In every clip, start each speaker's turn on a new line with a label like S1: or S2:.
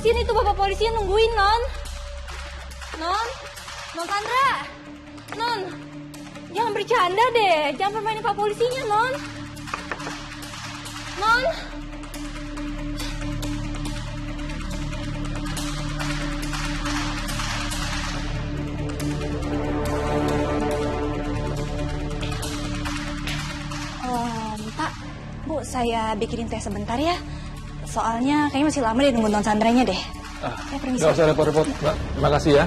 S1: sini tuh bapak polisinya nungguin, Non. Non Sandra. Non, jangan bercanda deh. Jangan permainin pak polisinya, Non. Non.
S2: Pak, Bu, saya bikinin teh sebentar ya. Soalnya kayaknya masih lama deh nunggu Non Sandranya deh. Saya permisi.
S3: Nggak usah repot-repot, Mbak. Terima kasih ya.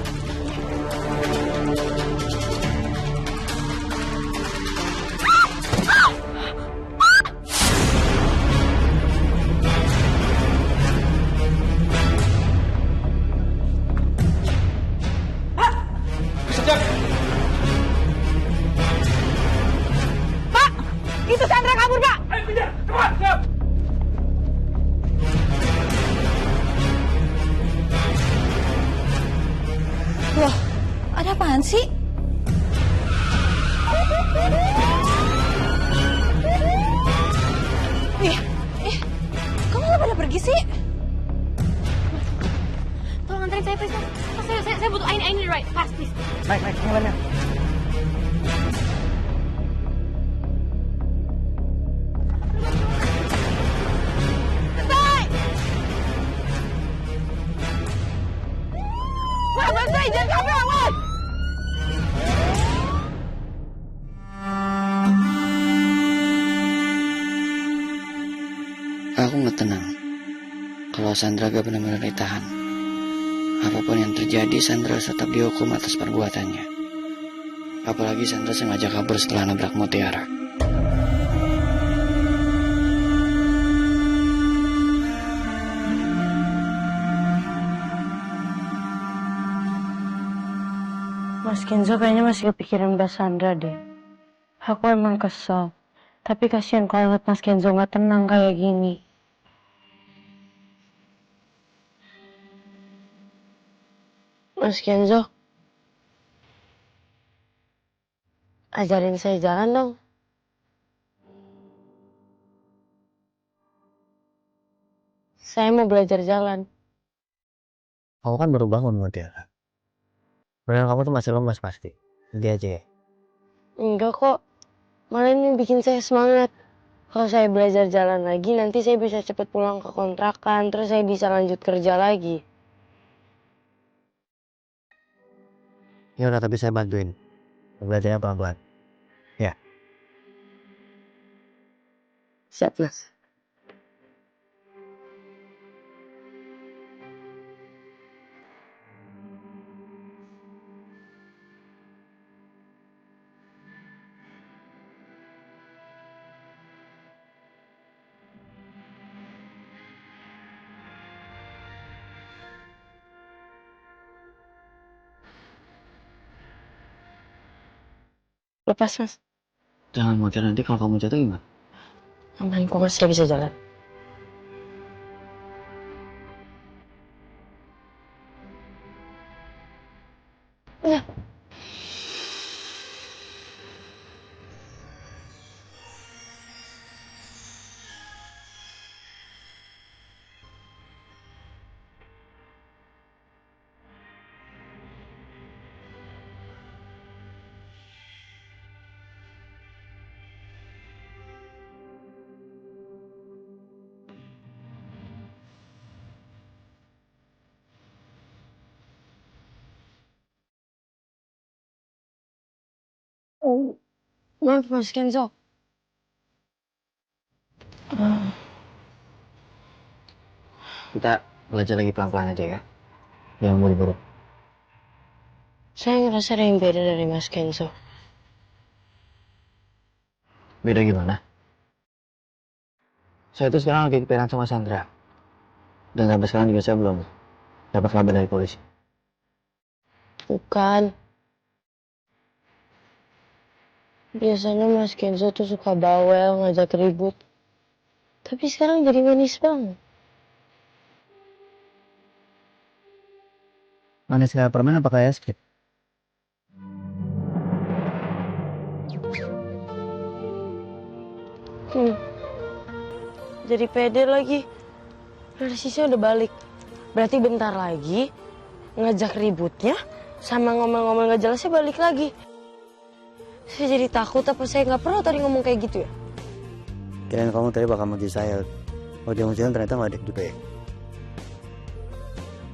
S2: Itu Sandra kabur, Pak!
S3: Ayo kejar, cepat!
S2: Loh, ada apaan sih? Kamu nggak pada pergi sih?
S1: Tolong anterin saya, please. Saya butuh I need right fast, please.
S4: Baik, ngelannya.
S2: Jangan kabur, Wan!
S4: Aku nggak tenang kalau Sandra gak benar-benar ditahan. Apapun yang terjadi, Sandra harus tetap dihukum atas perbuatannya. Apalagi Sandra sengaja kabur setelah nabrak Mutiara.
S5: Mas Kenzo kayaknya masih kepikiran Mbak Sandra deh. Aku emang kesel. Tapi kasihan kalau lihat Mas Kenzo nggak tenang kayak gini. Mas Kenzo, ajarin saya jalan dong. Saya mau belajar jalan.
S4: Kamu kan baru bangun, Mutiara. Beneran kamu tuh masih lemas pasti. Nanti aja ya.
S5: Enggak kok. Malah ini bikin saya semangat. Kalau saya belajar jalan lagi, nanti saya bisa cepet pulang ke kontrakan. Terus saya bisa lanjut kerja lagi.
S4: Ya udah, tapi saya bantuin. Belajarnya pelan-pelan. Ya.
S5: Siap, Mas. Lepas, Mas.
S4: Jangan, Mutiara, nanti kalau kamu jatuh gimana?
S5: Aman kok, Mas. Saya bisa jalan. Ya. Oh, maaf Mas Kenzo.
S4: Kita belajar lagi pelan-pelan aja ya. Jangan buru-buru.
S5: Saya ngerasa ada yang beda dari Mas Kenzo.
S4: Beda gimana? Saya itu sekarang lagi kepikiran sama Sandra. Dan sampai sekarang juga saya belum dapat kabar dari polisi.
S5: Bukan. Biasanya Mas Kenzo tuh suka bawel, ngajak ribut. Tapi sekarang jadi manis banget.
S4: Manis kayak permen apa kayak es krim?
S5: Jadi pede lagi. Narsisnya udah balik. Berarti bentar lagi ngajak ributnya sama ngomel-ngomel gak jelasnya balik lagi. Saya jadi takut apa saya nggak perlu tadi ngomong kayak gitu ya?
S4: Kirain kamu tadi bakal muji saya. Ujung-ujungnya ternyata nggak ada juga ya.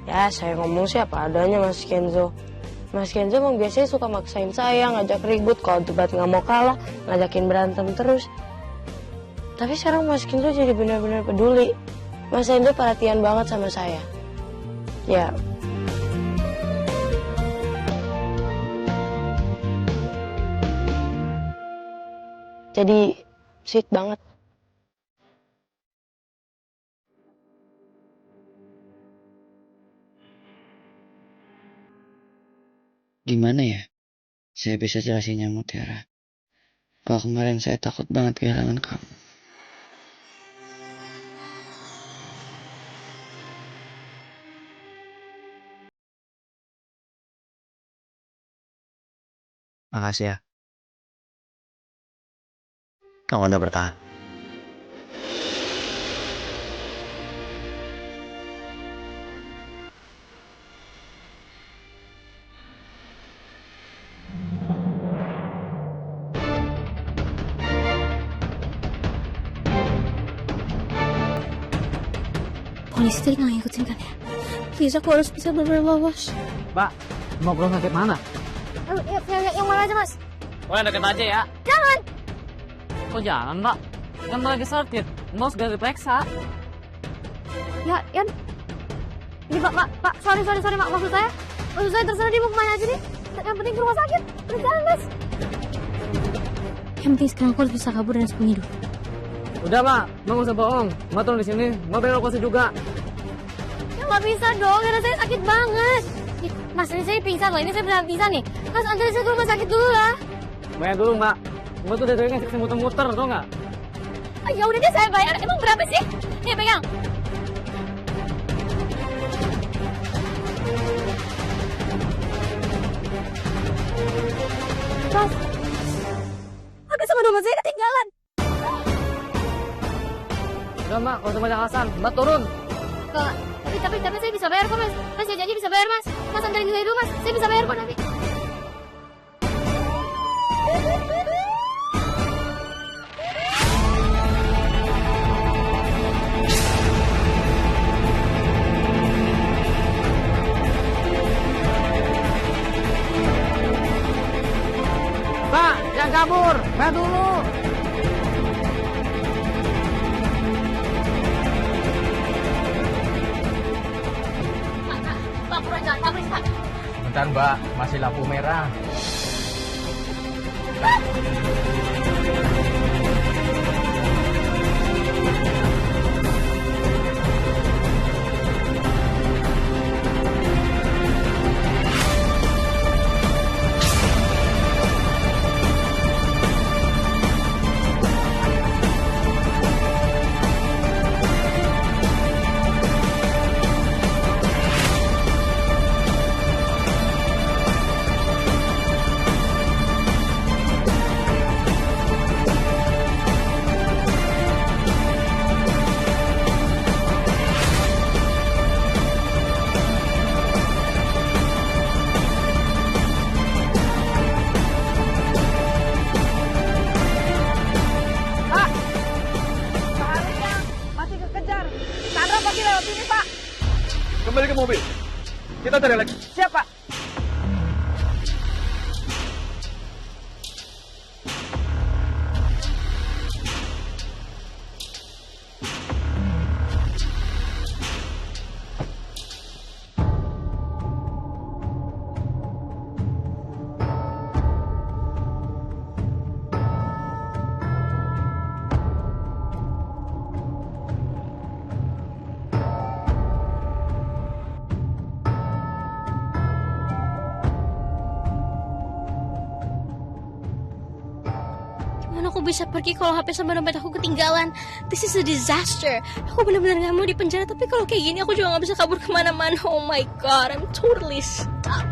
S5: Ya saya ngomong sih apa adanya Mas Kenzo. Mas Kenzo emang biasanya suka maksain saya ngajak ribut. Kalau debat nggak mau kalah ngajakin berantem terus. Tapi sekarang Mas Kenzo jadi benar-benar peduli. Mas Kenzo perhatian banget sama saya. Ya. Jadi sweet banget.
S4: Gimana ya saya bisa jelasinnya Mutiara? Kalau kemarin saya takut banget kehilangan kamu. Makasih ya. Kamu udah bertahan.
S1: Polisi tadi nggak ngikutin kan ya? Please, aku harus bisa benar-benar lolos.
S6: Mbak, mau ke rumah sakit mana?
S1: Yang mana aja, Mas?
S6: Oh, yang deket aja ya.
S1: Jangan!
S6: Kok jangan, Mbak? Kan lagi sakit, mau segera diperiksa.
S1: Ya, Yan. Ini, Pak. Sorry, Mak. Maksud saya terserah dia mau kemana aja nih. Yang penting ke rumah sakit. Udah jalan, Mas. Yang penting sekarang aku harus bisa kabur dan sembunyi dulu.
S6: Udah, Mbak, nggak usah bohong. Mbak turun di sini, mau bayar ongkosnya juga.
S1: Ya nggak bisa dong, karena saya sakit banget. Nih, Mas, ini saya pingsan loh. Ini saya beneran pingsan nih. Mas, anterin saya ke rumah sakit dulu lah.
S6: Bayar dulu, Mbak. Mbak tuh dari ngasih muter-muter, tau nggak?
S1: Ah, ya udah deh, saya bayar. Emang berapa sih? Nih, pegang. Mas, aku sama dompet saya ketinggalan.
S6: Udah, Mbak, kalau banyak alasan, Mbak turun.
S1: Kok, tapi saya bisa bayar kok, Mas. Mas, ya janji bisa bayar, Mas. Mas, anterin saya dulu, Mas. Saya bisa bayar kok nanti.
S6: Mbak, jangan kabur. Bayar dulu.
S1: Pak, kurang jangan kabur, Pak.
S3: Bentar Mbak, masih lampu merah. Kembali ke mobil. Kita cari lagi.
S6: Siapa?
S1: Gimana aku bisa pergi kalau HP sama dompet aku ketinggalan? This is a disaster. Aku benar-benar nggak mau di penjara, tapi kalau kayak gini aku juga nggak bisa kabur kemana-mana. Oh my god, I'm totally stuck.